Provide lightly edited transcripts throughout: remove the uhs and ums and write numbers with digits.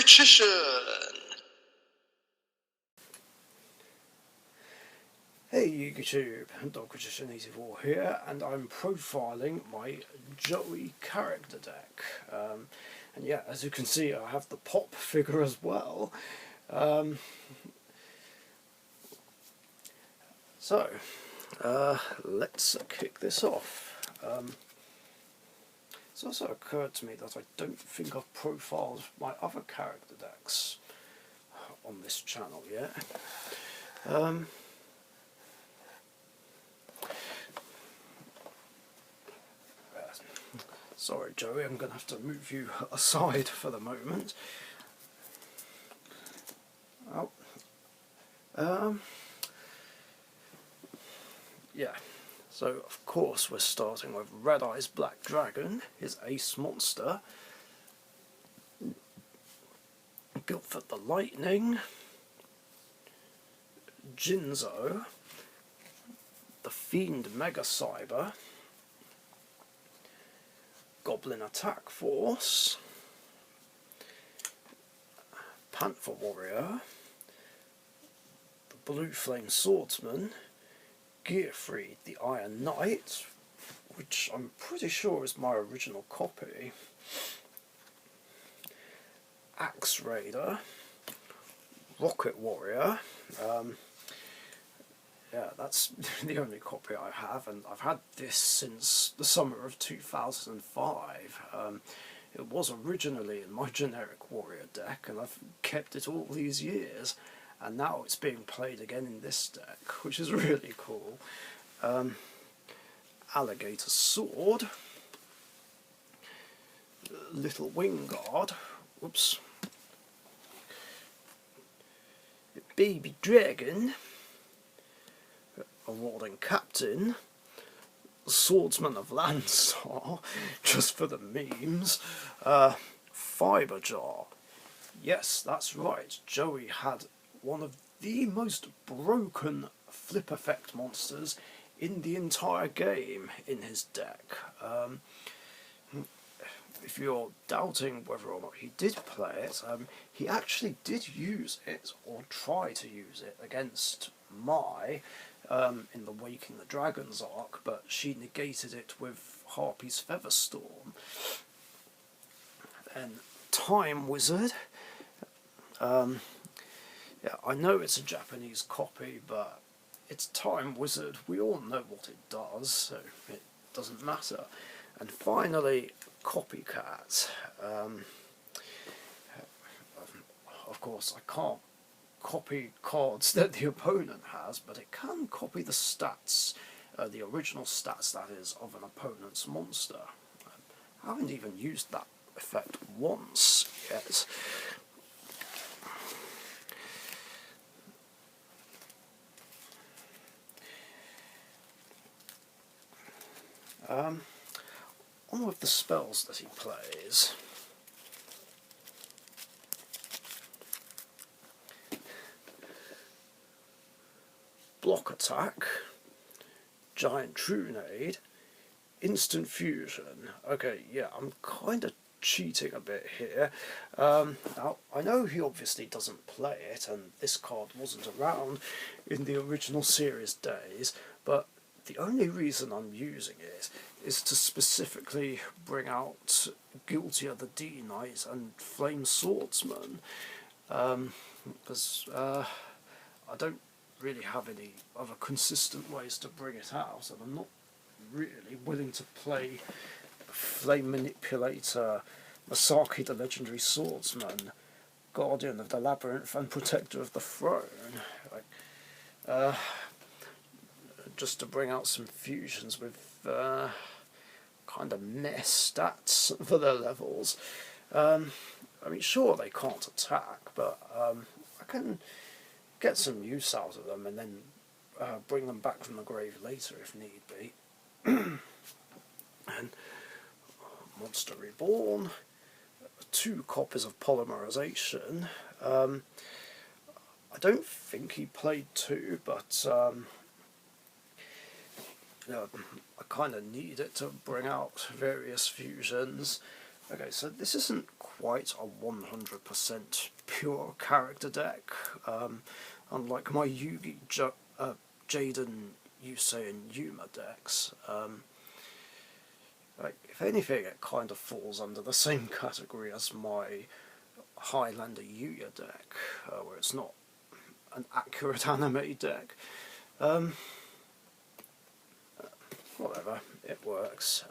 Richician! Hey YouTube, Richician84 here, and I'm profiling my Joey character deck. And yeah, as you can see, I have the pop figure as well. So, let's kick this off. It's also occurred to me that I don't think I've profiled my other character decks on this channel yet. Sorry Joey, I'm going to have to move you aside for the moment. Yeah, so of course we're starting with Red Eyes Black Dragon, his ace monster, Guildford the Lightning, Jinzo, the Fiend Mega Cyber, Goblin Attack Force, Panther Warrior, the Blue Flame Swordsman, Gearfried the Iron Knight, which I'm pretty sure is my original copy, Axe Raider, Rocket Warrior. Yeah, that's the only copy I have, and I've had this since the summer of 2005. It was originally in my generic warrior deck, and I've kept it all these years, and now it's being played again in this deck, which is really cool. Alligator Sword, Little Wing Guard, whoops, Baby Dragon, a Warden Captain, Swordsman of Landstar, just for the memes, Fiber Jar. Yes, that's right, Joey had one of the most broken flip effect monsters in the entire game in his deck. If you're doubting whether or not he did play it, he actually did use it, or try to use it, against Nyeh in the Waking the Dragons arc, but she negated it with Harpy's Featherstorm. And Time Wizard. Yeah, I know it's a Japanese copy, but it's Time Wizard. We all know what it does, so it doesn't matter. And finally, Copycat. Of course, I can't copy cards that the opponent has, but it can copy the stats, the original stats, that is, of an opponent's monster. I haven't even used that effect once yet. On with the spells that he plays. Block Attack, Giant Trunade, Instant Fusion. Okay, yeah, I'm kind of cheating a bit here. Now, I know he obviously doesn't play it, and this card wasn't around in the original series days, but the only reason I'm using it is to specifically bring out Guilty of the D-Knight and Flame Swordsman, because I don't really have any other consistent ways to bring it out, and I'm not really willing to play Flame Manipulator, Masaki the Legendary Swordsman, Guardian of the Labyrinth, and Protector of the Throne. Just to bring out some fusions with kind of mess stats for their levels. I mean, sure, they can't attack, but I can get some use out of them and then bring them back from the grave later if need be. And Monster Reborn, 2 copies of Polymerization. I don't think he played 2, but I kind of need it to bring out various fusions. Okay, so this isn't quite a 100% pure character deck, unlike my Yugi, Jaden, Yusei and Yuma decks. Like, if anything, it kind of falls under the same category as my Highlander Yuya deck, where it's not an accurate anime deck. Whatever, it works.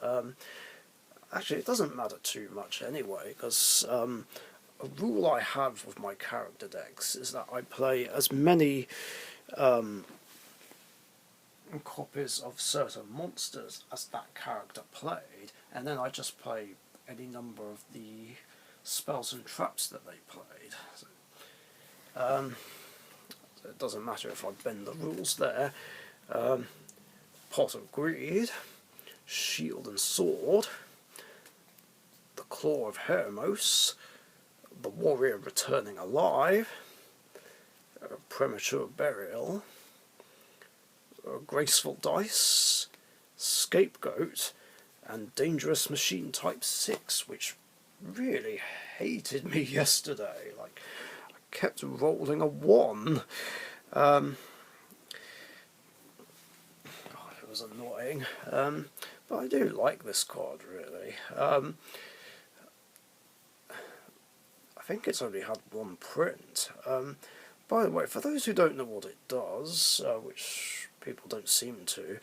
Actually, it doesn't matter too much anyway, because a rule I have with my character decks is that I play as many copies of certain monsters as that character played, and then I just play any number of the spells and traps that they played. So it doesn't matter if I bend the rules there. Pot of Greed, Shield and Sword, the Claw of Hermos, the Warrior Returning Alive, Premature Burial, Graceful Dice, Scapegoat, and Dangerous Machine Type 6, which really hated me yesterday. Like, I kept rolling a 1. It was annoying. But I do like this card, really. I think it's only had one print. By the way, for those who don't know what it does, which people don't seem to,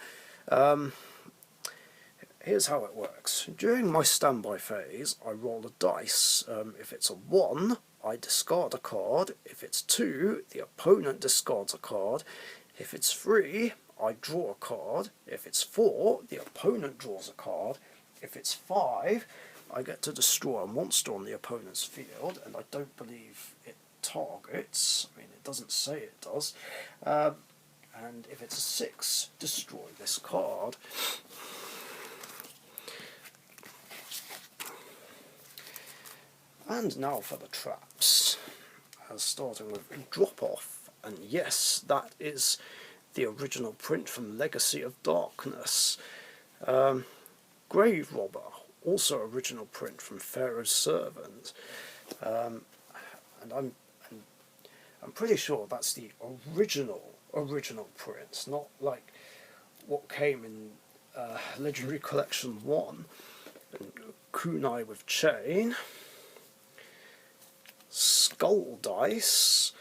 here's how it works. During my standby phase, I roll a dice. If it's a 1, I discard a card. If it's 2, the opponent discards a card. If it's 3, I draw a card. If it's 4, the opponent draws a card. If it's 5, I get to destroy a monster on the opponent's field, and I don't believe it targets. I mean, it doesn't say it does. And if it's a 6, destroy this card. And now for the traps. Starting with Drop Off, and yes, that is the original print from Legacy of Darkness. Grave Robber, also original print from Pharaoh's Servant. And I'm pretty sure that's the original print, not like what came in Legendary Collection 1. And Kunai with Chain, Skull Dice,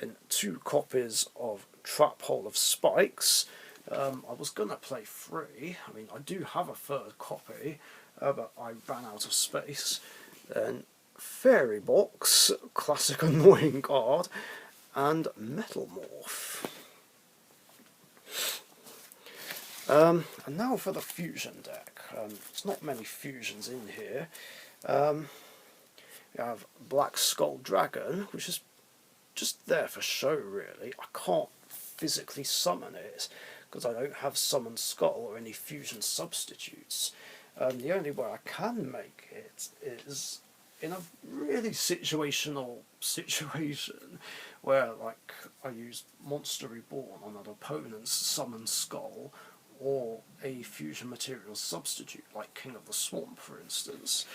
and 2 copies of Trap Hole of Spikes. I was going to play 3. I mean, I do have a 3rd copy, but I ran out of space. Then Fairy Box, classic annoying card, and Metal Morph. And now for the fusion deck. There's not many fusions in here. We have Black Skull Dragon, which is just there for show, really. I can't physically summon it because I don't have Summon Skull or any fusion substitutes. The only way I can make it is in a really situational situation where, like, I use Monster Reborn on an opponent's Summon Skull or a fusion material substitute, like King of the Swamp, for instance.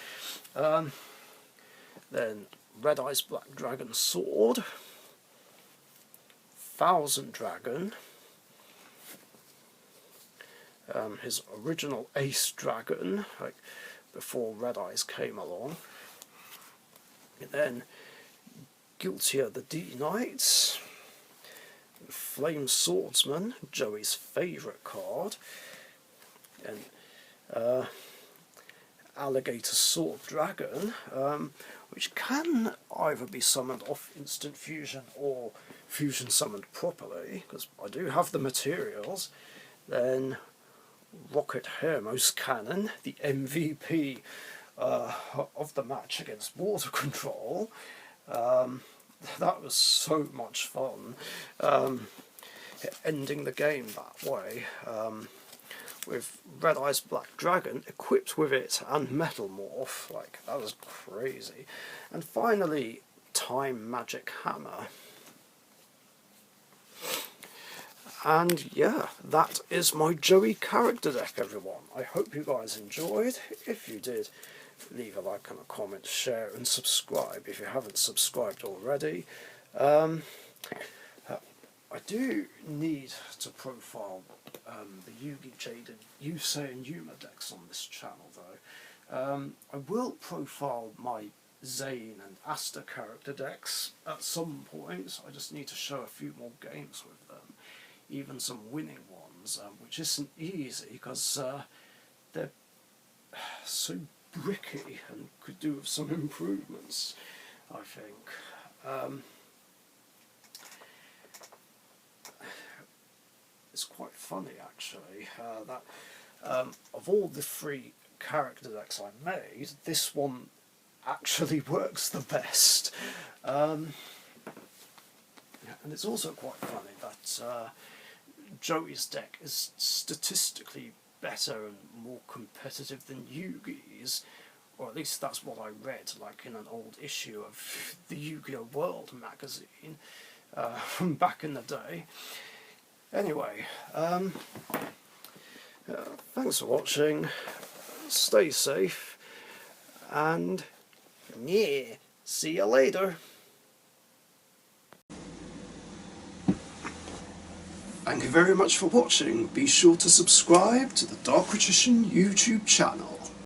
Then Red Eyes Black Dragon Sword, Thousand Dragon, his original Ace Dragon, like before Red Eyes came along. And then Guiltier the D-Knight, Flame Swordsman, Joey's favourite card, and Alligator Sword Dragon, which can either be summoned off instant fusion or fusion summoned properly, because I do have the materials. Then Rocket Hermos Cannon, the MVP of the match against Water Control. That was so much fun, ending the game that way, with Red Eyes Black Dragon equipped with it and Metal Morph. Like, that was crazy. And finally, Time Magic Hammer. And yeah, that is my Joey character deck, everyone. I hope you guys enjoyed. If you did, leave a like and a comment, share and subscribe if you haven't subscribed already. I do need to profile the Yugi Jade and Yusei and Yuma decks on this channel though. I will profile my Zane and Asta character decks at some point. I just need to show a few more games with them, even some winning ones, which isn't easy because they're so bricky and could do with some improvements, I think. It's quite funny actually that of all the 3 character decks I made, this one actually works the best. And it's also quite funny that Joey's deck is statistically better and more competitive than Yugi's, or at least that's what I read, like in an old issue of the Yu-Gi-Oh! World magazine from back in the day. Anyway, thanks for watching, stay safe, and yeah, see you later. Thank you very much for watching. Be sure to subscribe to the Richician YouTube channel.